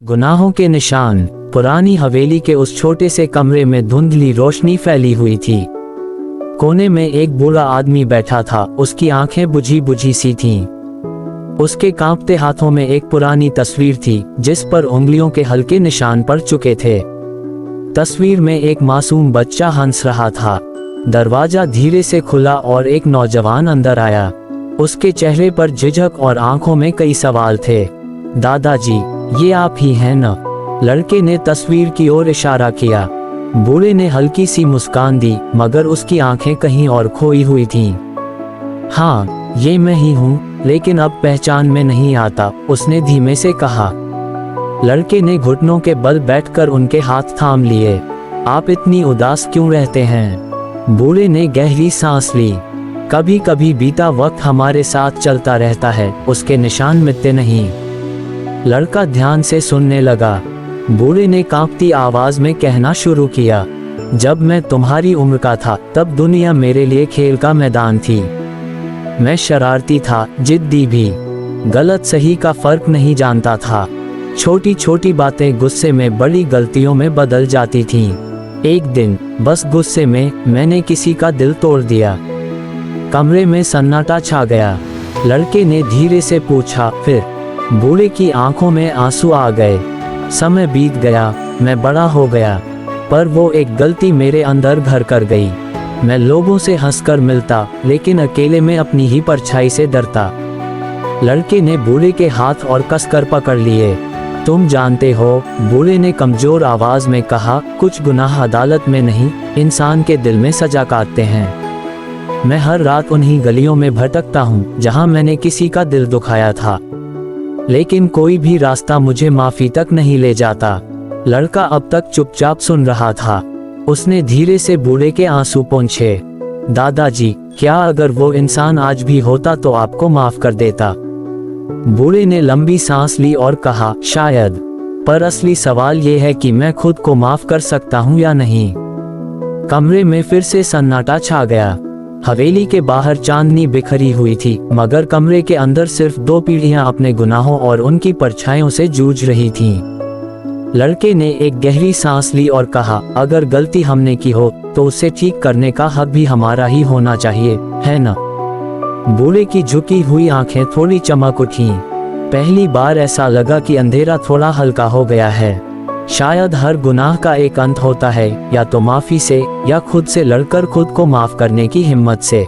गुनाहों के निशान। पुरानी हवेली के उस छोटे से कमरे में धुंधली रोशनी फैली हुई थी। कोने में एक बूढ़ा आदमी बैठा था, उसकी आंखें बुझी बुझी सी थीं। उसके कांपते हाथों में एक पुरानी तस्वीर थी जिस पर उंगलियों के हल्के निशान पड़ चुके थे। तस्वीर में एक मासूम बच्चा हंस रहा था। दरवाजा धीरे से खुला और एक नौजवान अंदर आया। उसके चेहरे पर झिझक और आंखों में कई सवाल थे। दादाजी, ये आप ही हैं न? लड़के ने तस्वीर की ओर इशारा किया। बूढ़े ने हल्की सी मुस्कान दी, मगर उसकी आंखें कहीं और खोई हुई थीं। हाँ, ये मैं ही हूँ, लेकिन अब पहचान में नहीं आता, उसने धीमे से कहा। लड़के ने घुटनों के बल बैठकर उनके हाथ थाम लिए। आप इतनी उदास क्यों रहते हैं? बूढ़े ने गहरी सांस ली। कभी कभी बीता वक्त हमारे साथ चलता रहता है, उसके निशान मिटते नहीं। लड़का ध्यान से सुनने लगा। बूढ़े ने कांपती आवाज में कहना शुरू किया। जब मैं तुम्हारी उम्र का था तब दुनिया मेरे लिए खेल का मैदान थी। मैं शरारती था, जिद्दी भी, गलत सही का फर्क नहीं जानता था। छोटी छोटी बातें गुस्से में बड़ी गलतियों में बदल जाती थीं। एक दिन बस गुस्से में मैंने किसी का दिल तोड़ दिया। कमरे में सन्नाटा छा गया। लड़के ने धीरे से पूछा, फिर? बूढ़े की आंखों में आंसू आ गए। समय बीत गया, मैं बड़ा हो गया, पर वो एक गलती मेरे अंदर घर कर गई। मैं लोगों से हंसकर मिलता, लेकिन अकेले में अपनी ही परछाई से डरता। लड़के ने बूढ़े के हाथ और कसकर पकड़ लिए। तुम जानते हो, बूढ़े ने कमजोर आवाज में कहा, कुछ गुनाह अदालत में नहीं, इंसान के दिल में सजा काटते हैं। मैं हर रात उन्हीं गलियों में भटकता हूँ जहाँ मैंने किसी का दिल दुखाया था, लेकिन कोई भी रास्ता मुझे माफी तक नहीं ले जाता। लड़का अब तक चुपचाप सुन रहा था। उसने धीरे से बूढ़े के आंसू पोंछे। दादाजी, क्या अगर वो इंसान आज भी होता तो आपको माफ कर देता? बूढ़े ने लंबी सांस ली और कहा, शायद, पर असली सवाल ये है कि मैं खुद को माफ कर सकता हूँ या नहीं। कमरे में फिर से सन्नाटा छा गया। हवेली के बाहर चांदनी बिखरी हुई थी, मगर कमरे के अंदर सिर्फ दो पीढ़ियां अपने गुनाहों और उनकी परछाइयों से जूझ रही थीं। लड़के ने एक गहरी सांस ली और कहा, अगर गलती हमने की हो तो उसे ठीक करने का हक भी हमारा ही होना चाहिए, है न? बूढ़े की झुकी हुई आंखें थोड़ी चमक उठीं। पहली बार ऐसा लगा कि अंधेरा थोड़ा हल्का हो गया है। शायद हर गुनाह का एक अंत होता है, या तो माफी से, या खुद से लड़कर खुद को माफ करने की हिम्मत से।